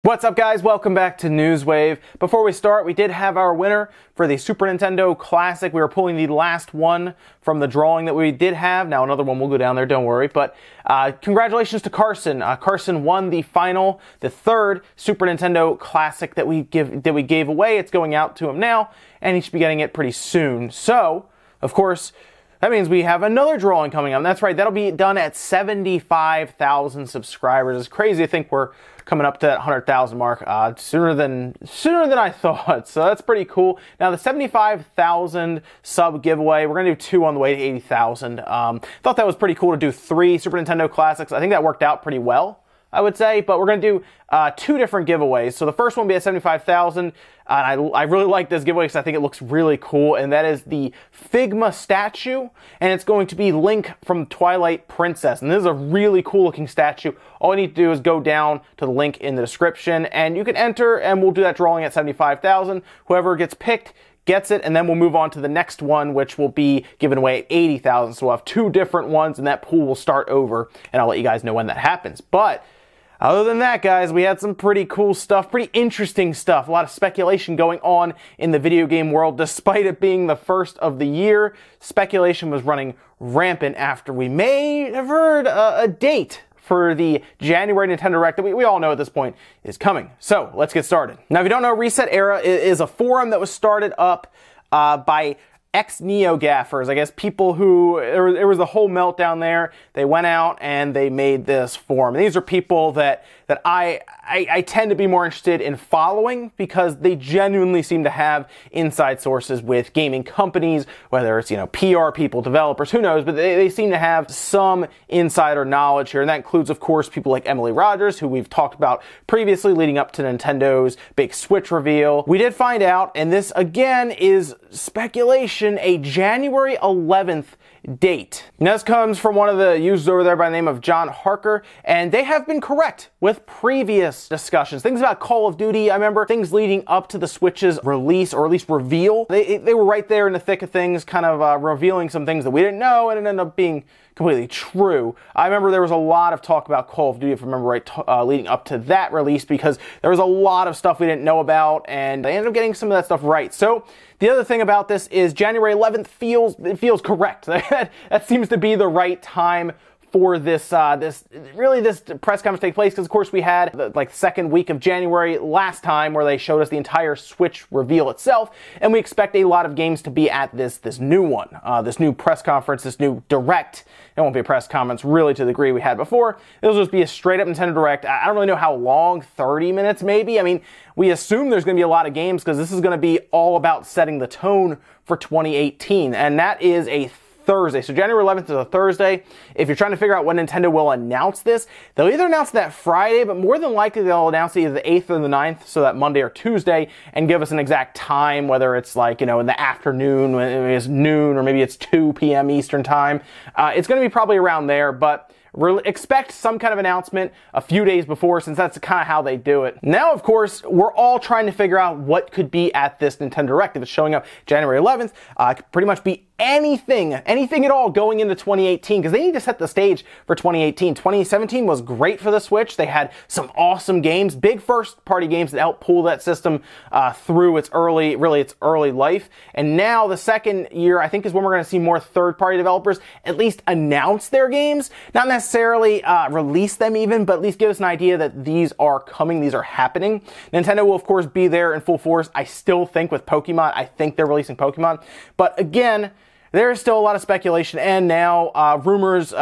What's up, guys? Welcome back to Newswave. Before we start, we did have our winner for the Super Nintendo Classic. We were pulling the last one from the drawing that we did have. Now another one will go down there, don't worry. But congratulations to Carson. Carson won the third Super Nintendo Classic that we gave away. It's going out to him now, and he should be getting it pretty soon. So, of course, that means we have another drawing coming up. That's right, that'll be done at 75,000 subscribers. It's crazy to think we're coming up to that 100,000 mark sooner than I thought. So that's pretty cool. Now the 75,000 sub giveaway, we're gonna do two on the way to 80,000. Thought that was pretty cool to do 3 Super Nintendo Classics. I think that worked out pretty well, I would say, but we're going to do 2 different giveaways. So the first one will be at 75,000, and I really like this giveaway because I think it looks really cool, and that is the Figma statue, and it's going to be Link from Twilight Princess, and this is a really cool looking statue. All you need to do is go down to the link in the description, and you can enter, and we'll do that drawing at 75,000. Whoever gets picked gets it, and then we'll move on to the next one, which will be given away at 80,000. So we'll have 2 different ones, and that pool will start over, and I'll let you guys know when that happens. But other than that, guys, we had some pretty cool stuff, pretty interesting stuff. A lot of speculation going on in the video game world. Despite it being the first of the year, speculation was running rampant after we may have heard a date for the January Nintendo Direct that we all know at this point is coming. So let's get started. Now, if you don't know, Reset Era is a forum that was started up by ex-NeoGaffers, I guess, people who, there was a whole meltdown there. They went out and they made this forum. And these are people that I tend to be more interested in following because they genuinely seem to have inside sources with gaming companies, whether it's, PR people, developers, who knows, but they seem to have some insider knowledge here. And that includes, of course, people like Emily Rogers, who we've talked about previously leading up to Nintendo's big Switch reveal. We did find out, and this again is speculation, a January 11th date. Now, this comes from one of the users over there by the name of John Harker, and they have been correct with previous discussions. Things about Call of Duty, I remember things leading up to the Switch's release, or at least reveal. They were right there in the thick of things, kind of revealing some things that we didn't know, and it ended up being completely true. I remember there was a lot of talk about Call of Duty, if I remember right, leading up to that release, because there was a lot of stuff we didn't know about, and they ended up getting some of that stuff right. So the other thing about this is January 11th feels correct. That seems to be the right time for this press conference to take place, because of course we had the second week of January last time where they showed us the entire Switch reveal itself, and we expect a lot of games to be at this new one, this new press conference, this new Direct. It won't be a press conference really to the degree we had before. It'll just be a straight up Nintendo Direct. I don't really know how long, 30 minutes maybe. I mean, we assume there's going to be a lot of games because this is going to be all about setting the tone for 2018, and that is a Thursday. So January 11th is a Thursday. If you're trying to figure out when Nintendo will announce this, they'll either announce that Friday, but more than likely they'll announce it either the 8th or the 9th, so that Monday or Tuesday, and give us an exact time, whether it's in the afternoon, maybe it's noon, or maybe it's 2 p.m. Eastern time. It's going to be probably around there, but expect some kind of announcement a few days before, since that's kind of how they do it. Now, of course, we're all trying to figure out what could be at this Nintendo Direct. If it's showing up January 11th, it could pretty much be anything at all going into 2018, because they need to set the stage for 2018. 2017 was great for the Switch. They had some awesome games, big first-party games that helped pull that system through its early life. And now the second year, I think, is when we're going to see more third-party developers at least announce their games. Not necessarily release them even, but at least give us an idea that these are coming, these are happening. Nintendo will, of course, be there in full force. I still think with Pokemon, I think they're releasing Pokemon. But again, there is still a lot of speculation, and now rumors,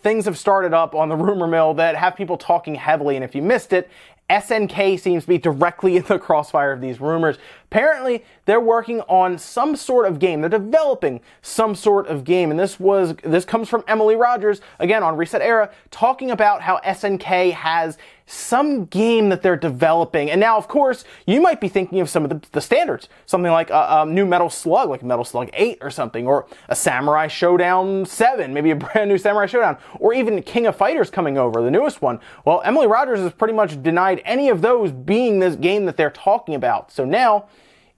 things have started up on the rumor mill that have people talking heavily, and if you missed it, SNK seems to be directly in the crossfire of these rumors. Apparently, they're working on some sort of game. They're developing some sort of game, and this comes from Emily Rogers, again on Reset Era, talking about how SNK has some game that they're developing. And now, of course, you might be thinking of some of the standards, something like a new Metal Slug, like Metal Slug 8 or something, or a Samurai Showdown 7, maybe a brand new Samurai Showdown, or even King of Fighters coming over, the newest one. Well, Emily Rogers has pretty much denied any of those being this game that they're talking about. So now,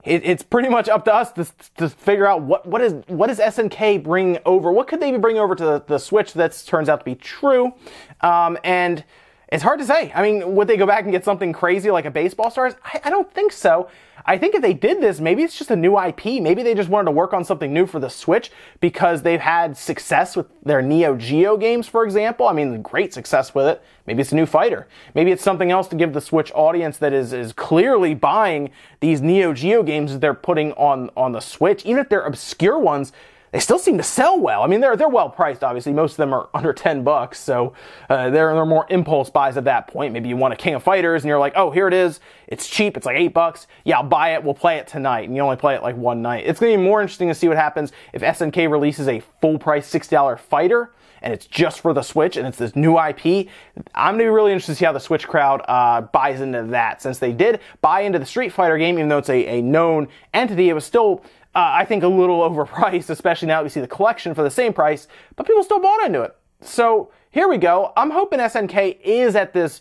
it's pretty much up to us to figure out what is SNK bring over. What could they be bringing over to the Switch that turns out to be true? And It's hard to say. I mean, would they go back and get something crazy like a Baseball Stars? I don't think so. I think if they did this, maybe it's just a new IP. Maybe they just wanted to work on something new for the Switch because they've had success with their Neo Geo games, for example. I mean, great success with it. Maybe it's a new fighter. Maybe it's something else to give the Switch audience that is clearly buying these Neo Geo games that they're putting on the Switch. Even if they're obscure ones, they still seem to sell well. I mean, they're well priced, obviously. Most of them are under $10, so they're more impulse buys at that point. Maybe you want a King of Fighters, and you're like, oh, here it is. It's cheap. It's like $8. Yeah, I'll buy it. We'll play it tonight, and you only play it like one night. It's going to be more interesting to see what happens if SNK releases a full-price $60 fighter, and it's just for the Switch, and it's this new IP. I'm going to be really interested to see how the Switch crowd buys into that. Since they did buy into the Street Fighter game, even though it's a known entity, it was still I think a little overpriced, especially now that we see the collection for the same price, but people still bought into it. So here we go. I'm hoping SNK is at this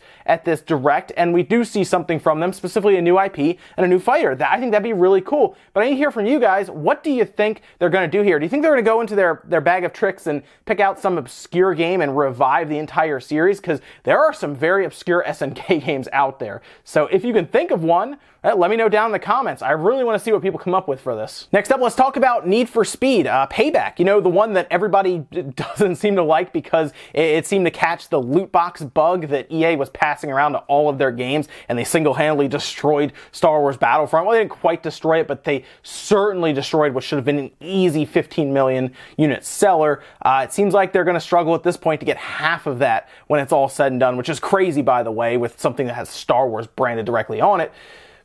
direct, and we do see something from them, specifically a new IP and a new fighter. I think that'd be really cool. But I need to hear from you guys. What do you think they're going to do here? Do you think they're going to go into their bag of tricks and pick out some obscure game and revive the entire series? Because there are some very obscure SNK games out there. So if you can think of one, let me know down in the comments. I really want to see what people come up with for this. Next up, let's talk about Need for Speed Payback. You know, the one that everybody doesn't seem to like because it seemed to catch the loot box bug that EA was passing around to all of their games, and they single-handedly destroyed Star Wars Battlefront. Well, they didn't quite destroy it, but they certainly destroyed what should have been an easy 15 million unit seller. It seems like they're going to struggle at this point to get half of that when it's all said and done, which is crazy, by the way, with something that has Star Wars branded directly on it.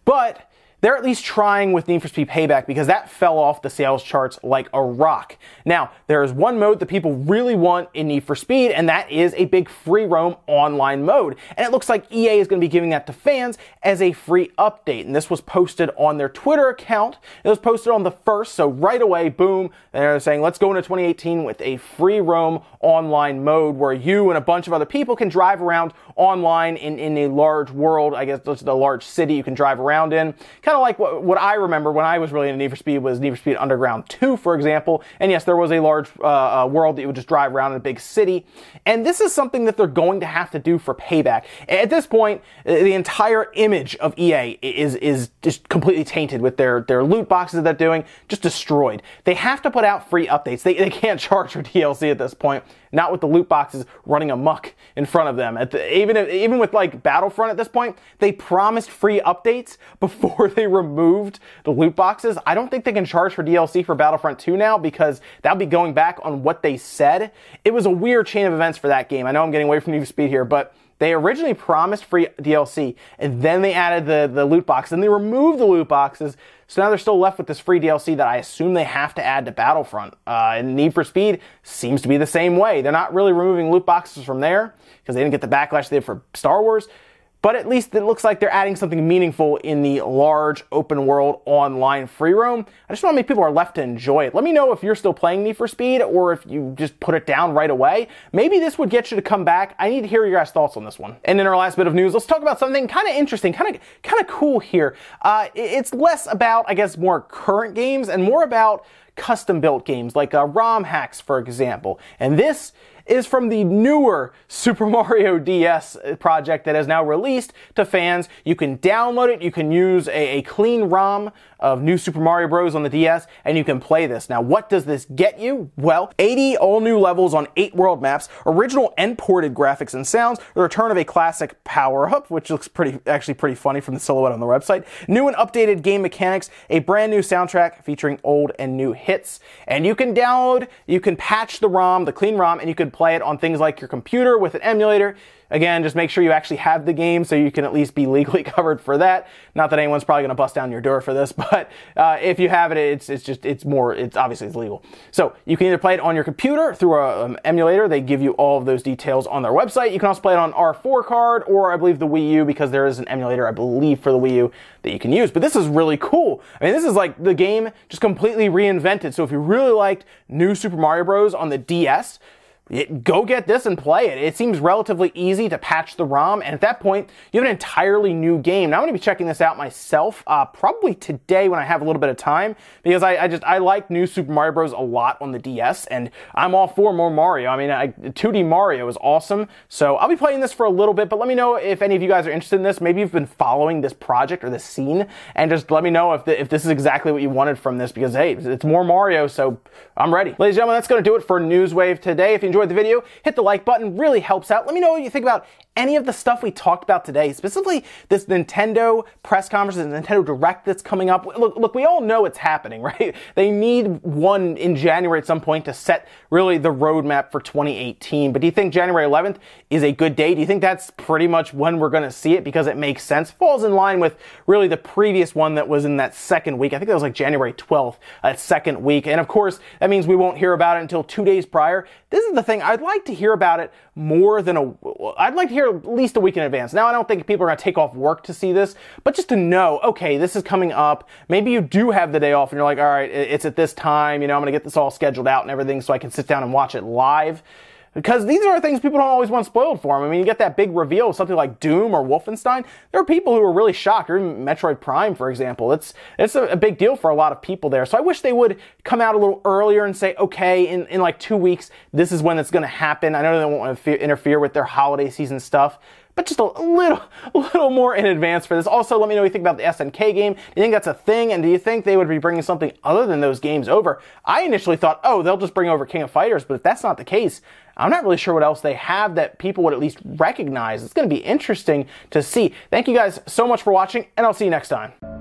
But they're at least trying with Need for Speed Payback because that fell off the sales charts like a rock. Now, there is one mode that people really want in Need for Speed, and that is a big free roam online mode. And it looks like EA is going to be giving that to fans as a free update. And this was posted on their Twitter account. It was posted on the 1st, so right away, boom, they're saying, let's go into 2018 with a free roam online mode where you and a bunch of other people can drive around online in a large world. I guess it's a large city you can drive around in. Kind of like what I remember when I was really into Need for Speed was Need for Speed Underground 2, for example. And yes, there was a large world that you would just drive around in a big city. And this is something that they're going to have to do for Payback. At this point, the entire image of EA is just completely tainted with their loot boxes that they're doing, just destroyed. They have to put out free updates. They can't charge for DLC at this point. Not with the loot boxes running amok in front of them. Even with like Battlefront at this point, they promised free updates before they removed the loot boxes. I don't think they can charge for DLC for Battlefront 2 now because that'll be going back on what they said. It was a weird chain of events for that game. I know I'm getting away from Need for Speed here, but they originally promised free DLC, and then they added the loot boxes, and they removed the loot boxes, so now they're still left with this free DLC that I assume they have to add to Battlefront. And Need for Speed seems to be the same way. They're not really removing loot boxes from there, because they didn't get the backlash they did for Star Wars, but at least it looks like they're adding something meaningful in the large open world online free roam. I just want to make people are left to enjoy it. Let me know if you're still playing Need for Speed or if you just put it down right away. Maybe this would get you to come back. I need to hear your guys' thoughts on this one. And in our last bit of news, let's talk about something kind of interesting, kind of cool here. It's less about, I guess, more current games and more about custom-built games like ROM hacks, for example. And this is from the newer Super Mario DS project that is now released to fans. You can download it, you can use a clean ROM of New Super Mario Bros. On the DS, and you can play this. Now, what does this get you? Well, 80 all-new levels on 8 world maps, original and ported graphics and sounds, the return of a classic power-up, which looks actually pretty funny from the silhouette on the website, new and updated game mechanics, a brand new soundtrack featuring old and new hits, and you can download, you can patch the ROM, the clean ROM, and you can play it on things like your computer with an emulator. Again, just make sure you actually have the game so you can at least be legally covered for that. Not that anyone's probably going to bust down your door for this, but if you have it, it's obviously it's legal. So you can either play it on your computer through an emulator. They give you all of those details on their website. You can also play it on R4 card or I believe the Wii U, because there is an emulator, I believe, for the Wii U that you can use. But this is really cool. I mean, this is like the game just completely reinvented. So if you really liked New Super Mario Bros. On the DS, go get this and play it. It seems relatively easy to patch the ROM, and at that point, you have an entirely new game. Now, I'm going to be checking this out myself, probably today when I have a little bit of time, because I like New Super Mario Bros. A lot on the DS, and I'm all for more Mario. I mean, 2D Mario is awesome, so I'll be playing this for a little bit, but let me know if any of you guys are interested in this. Maybe you've been following this project or this scene, and just let me know if this is exactly what you wanted from this, because, hey, it's more Mario, so I'm ready. Ladies and gentlemen, that's going to do it for Newswave today. If you enjoyed the video, hit the like button, really helps out. Let me know what you think about any of the stuff we talked about today, specifically this Nintendo press conference, the Nintendo Direct that's coming up. Look, we all know it's happening, right? They need one in January at some point to set really the roadmap for 2018. But do you think January 11th is a good day? Do you think that's pretty much when we're going to see it because it makes sense? Falls in line with really the previous one that was in that second week. I think that was like January 12th, that second week. And of course, that means we won't hear about it until 2 days prior. This is the thing. I'd like to hear about it more than I'd like to hear at least a week in advance. Now, I don't think people are going to take off work to see this, but just to know, okay, this is coming up. Maybe you do have the day off and you're like, all right, it's at this time, I'm going to get this all scheduled out and everything so I can sit down and watch it live. Because these are things people don't always want spoiled for them. I mean, you get that big reveal of something like Doom or Wolfenstein. There are people who are really shocked, or even Metroid Prime, for example. It's a big deal for a lot of people there. So I wish they would come out a little earlier and say, okay, in like 2 weeks, this is when it's going to happen. I know they won't want to interfere with their holiday season stuff, but just a little more in advance for this. Also, let me know what you think about the SNK game. Do you think that's a thing? And do you think they would be bringing something other than those games over? I initially thought, oh, they'll just bring over King of Fighters, but if that's not the case, I'm not really sure what else they have that people would at least recognize. It's going to be interesting to see. Thank you guys so much for watching, and I'll see you next time.